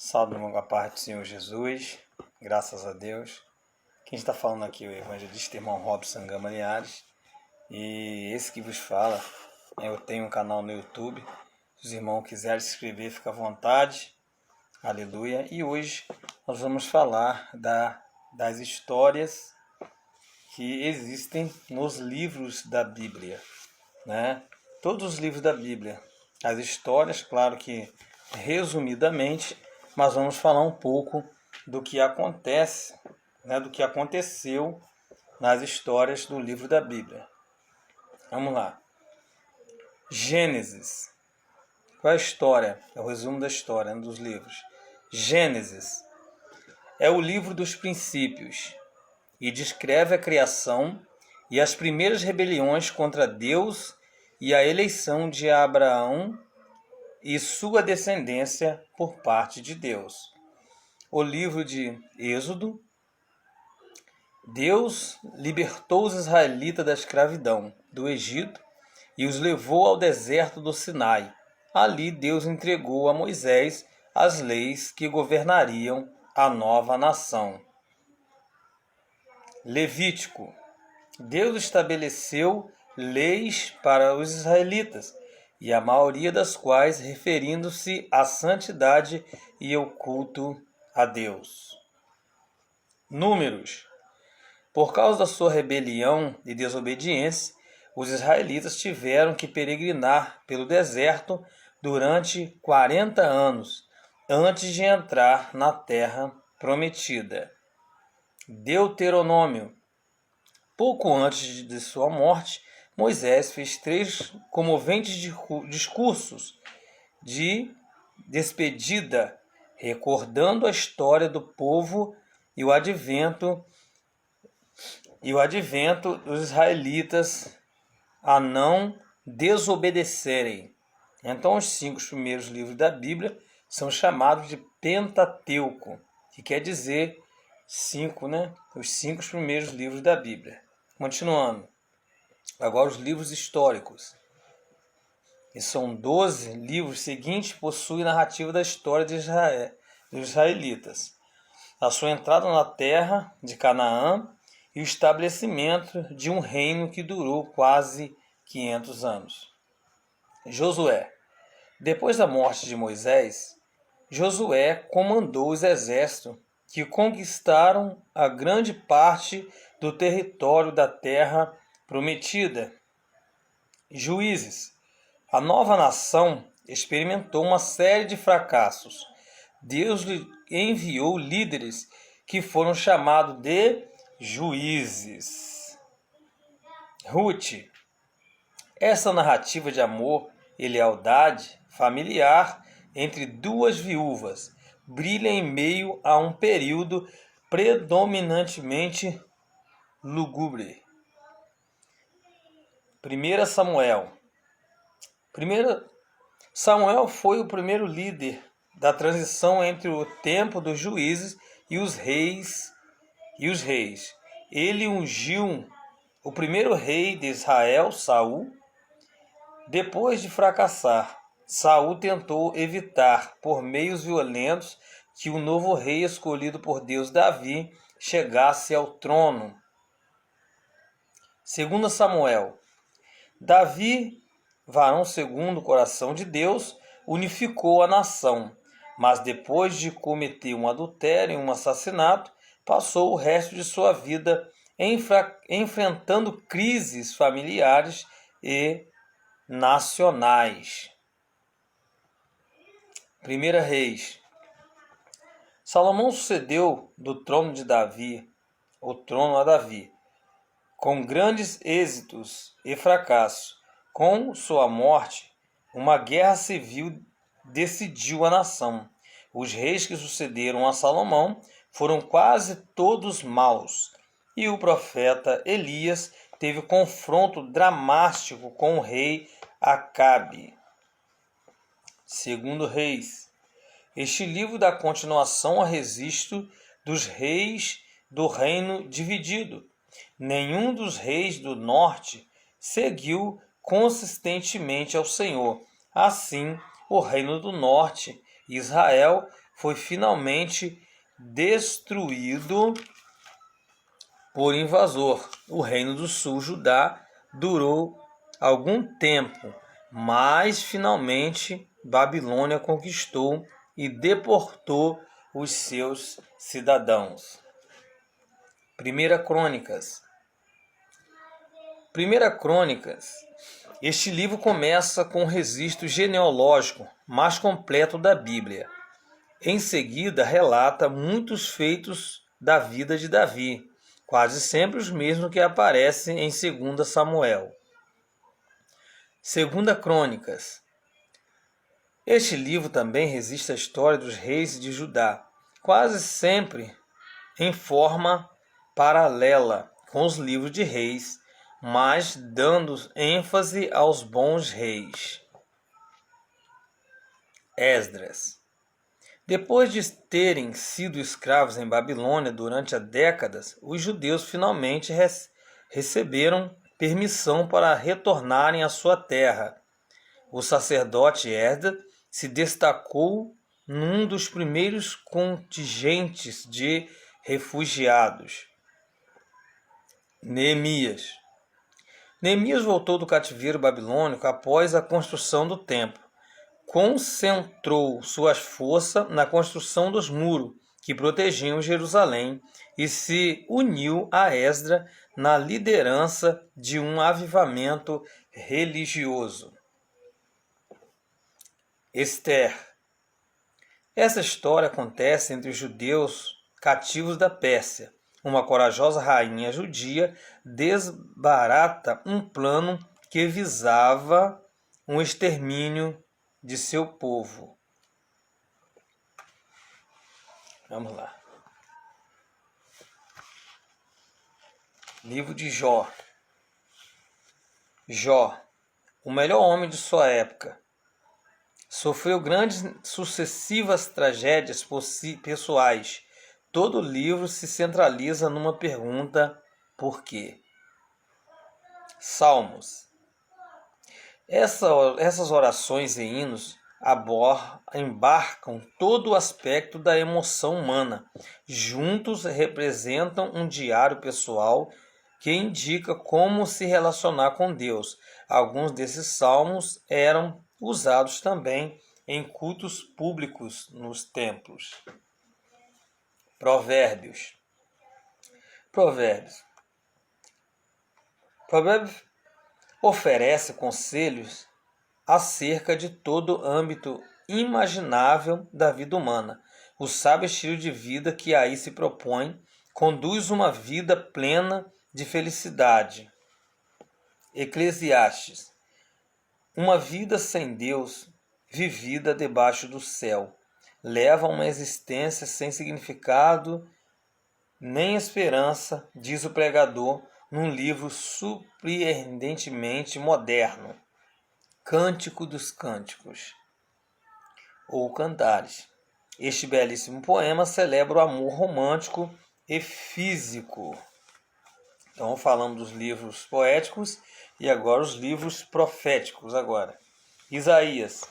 Salve com a paz do Senhor Jesus, graças a Deus. Quem está falando aqui é o evangelista irmão Robson Gama Linhares. E esse que vos fala, eu tenho um canal no YouTube. Se os irmãos quiserem se inscrever, fica à vontade. Aleluia. E hoje nós vamos falar das histórias que existem nos livros da Bíblia, né? Todos os livros da Bíblia. As histórias, claro que resumidamente, mas vamos falar um pouco do que acontece, né, do que aconteceu nas histórias do livro da Bíblia. Vamos lá. Gênesis. Qual é a história? É o resumo da história, dos livros. Gênesis é o livro dos princípios e descreve a criação e as primeiras rebeliões contra Deus e a eleição de Abraão e sua descendência por parte de Deus. O livro de Êxodo. Deus libertou os israelitas da escravidão do Egito e os levou ao deserto do Sinai. Ali Deus entregou a Moisés as leis que governariam a nova nação. Levítico. Deus estabeleceu leis para os israelitas, e a maioria das quais referindo-se à santidade e ao culto a Deus. Números. Por causa da sua rebelião e desobediência, os israelitas tiveram que peregrinar pelo deserto durante 40 anos, antes de entrar na terra prometida. Deuteronômio. Pouco antes de sua morte, Moisés fez 3 comoventes discursos de despedida, recordando a história do povo e o advento dos israelitas a não desobedecerem. Então, os 5 primeiros livros da Bíblia são chamados de Pentateuco, que quer dizer 5, né? Os 5 primeiros livros da Bíblia. Continuando. Agora os livros históricos. E são 12 livros seguintes que possuem narrativa da história de Israel, dos israelitas. A sua entrada na terra de Canaã e o estabelecimento de um reino que durou quase 500 anos. Josué. Depois da morte de Moisés, Josué comandou os exércitos que conquistaram a grande parte do território da terra prometida. Juízes. A nova nação experimentou uma série de fracassos. Deus lhe enviou líderes que foram chamados de juízes. Ruth. Essa narrativa de amor e lealdade familiar entre duas viúvas brilha em meio a um período predominantemente lúgubre. 1 Samuel. Samuel foi o primeiro líder da transição entre o tempo dos juízes e os reis. Ele ungiu o primeiro rei de Israel, Saul. Depois de fracassar, Saul tentou evitar, por meios violentos, que o novo rei escolhido por Deus, Davi, chegasse ao trono. 2 Samuel. Davi, varão segundo o coração de Deus, unificou a nação, mas depois de cometer um adultério e um assassinato, passou o resto de sua vida enfrentando crises familiares e nacionais. 1 Reis. Salomão sucedeu do trono de Davi, o trono a Davi, com grandes êxitos e fracassos. Com sua morte, uma guerra civil decidiu a nação. Os reis que sucederam a Salomão foram quase todos maus, e o profeta Elias teve confronto dramático com o rei Acabe. 2 Reis. Este livro dá continuação ao registro dos reis do reino dividido. Nenhum dos reis do norte seguiu consistentemente ao Senhor. Assim, o reino do norte Israel foi finalmente destruído por invasor. O reino do sul, Judá, durou algum tempo, mas finalmente Babilônia conquistou e deportou os seus cidadãos. Primeira Crônicas. Este livro começa com o registro genealógico mais completo da Bíblia. Em seguida, relata muitos feitos da vida de Davi, quase sempre os mesmos que aparecem em 2 Samuel. Segunda Crônicas. Este livro também registra a história dos reis de Judá, quase sempre em forma paralela com os livros de reis, mas dando ênfase aos bons reis. Esdras. Depois de terem sido escravos em Babilônia durante décadas, os judeus finalmente receberam permissão para retornarem à sua terra. O sacerdote Esdras se destacou num dos primeiros contingentes de refugiados. Neemias voltou do cativeiro babilônico após a construção do templo. Concentrou suas forças na construção dos muros que protegiam Jerusalém e se uniu a Esdras na liderança de um avivamento religioso. Esther. Essa história acontece entre os judeus cativos da Pérsia. Uma corajosa rainha judia desbarata um plano que visava um extermínio de seu povo. Vamos lá. Livro de Jó. Jó, o melhor homem de sua época, sofreu grandes sucessivas tragédias pessoais. Todo o livro se centraliza numa pergunta: por quê? Salmos. Essas orações e hinos embarcam todo o aspecto da emoção humana. Juntos representam um diário pessoal que indica como se relacionar com Deus. Alguns desses salmos eram usados também em cultos públicos nos templos. Provérbios. Provérbios oferece conselhos acerca de todo o âmbito imaginável da vida humana. O sábio estilo de vida que aí se propõe conduz uma vida plena de felicidade. Eclesiastes. Uma vida sem Deus, vivida debaixo do céu, leva a uma existência sem significado nem esperança, diz o pregador num livro surpreendentemente moderno, Cântico dos Cânticos, ou Cantares. Este belíssimo poema celebra o amor romântico e físico. Então falamos dos livros poéticos e agora os livros proféticos. Isaías.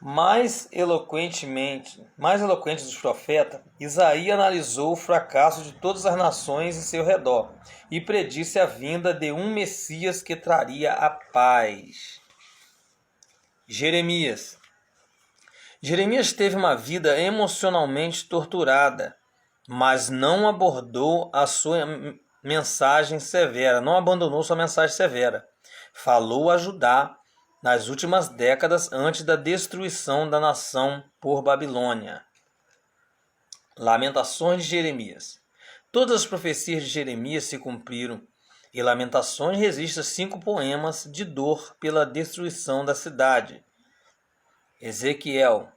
Mais eloquente dos profetas, Isaías analisou o fracasso de todas as nações em seu redor e predisse a vinda de um Messias que traria a paz. Jeremias teve uma vida emocionalmente torturada, mas não abandou sua mensagem severa. Falou a Judá nas últimas décadas antes da destruição da nação por Babilônia. Lamentações de Jeremias. Todas as profecias de Jeremias se cumpriram, e Lamentações registra 5 poemas de dor pela destruição da cidade. Ezequiel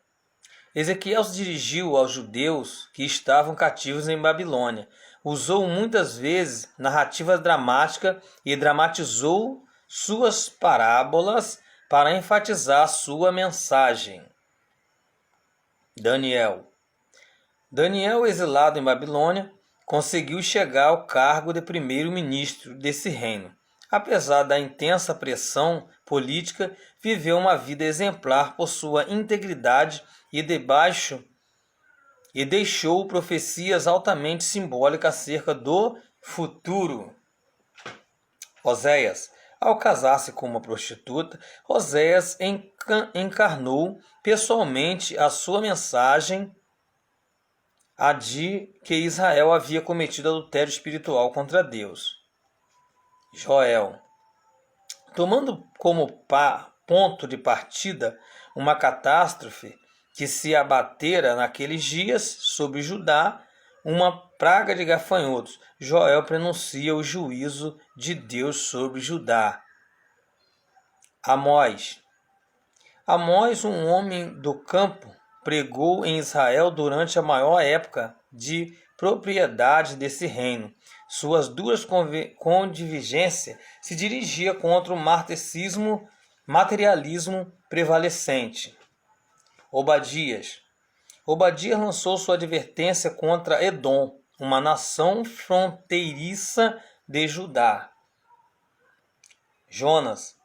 se dirigiu aos judeus que estavam cativos em Babilônia. Usou muitas vezes narrativa dramática e dramatizou suas parábolas para enfatizar sua mensagem. Daniel, exilado em Babilônia, conseguiu chegar ao cargo de primeiro-ministro desse reino. Apesar da intensa pressão política, viveu uma vida exemplar por sua integridade e deixou profecias altamente simbólicas acerca do futuro. Oséias. Ao casar-se com uma prostituta, Oséias encarnou pessoalmente a sua mensagem a de que Israel havia cometido adultério espiritual contra Deus. Joel. Tomando como ponto de partida uma catástrofe que se abatera naqueles dias sobre Judá, uma praga de gafanhotos, Joel pronuncia o juízo de Deus sobre Judá. Amós. Amós, um homem do campo, pregou em Israel durante a maior época de propriedade desse reino. Suas duras contingências se dirigiam contra o materialismo prevalecente. Obadias. Obadias lançou sua advertência contra Edom, uma nação fronteiriça de Judá. Jonas.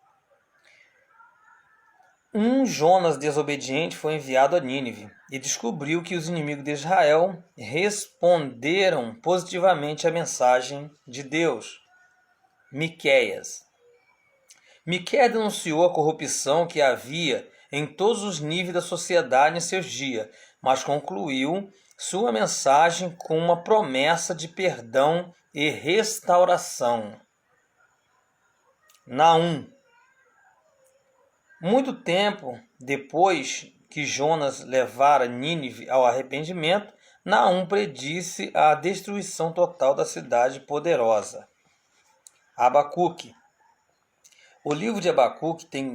Um Jonas desobediente foi enviado a Nínive e descobriu que os inimigos de Israel responderam positivamente à mensagem de Deus. Miqueias. Miqueias denunciou a corrupção que havia em todos os níveis da sociedade em seus dias, mas concluiu sua mensagem com uma promessa de perdão e restauração. Naum. Muito tempo depois que Jonas levara Nínive ao arrependimento, Naum predisse a destruição total da cidade poderosa. Abacuque. O livro de Abacuque tem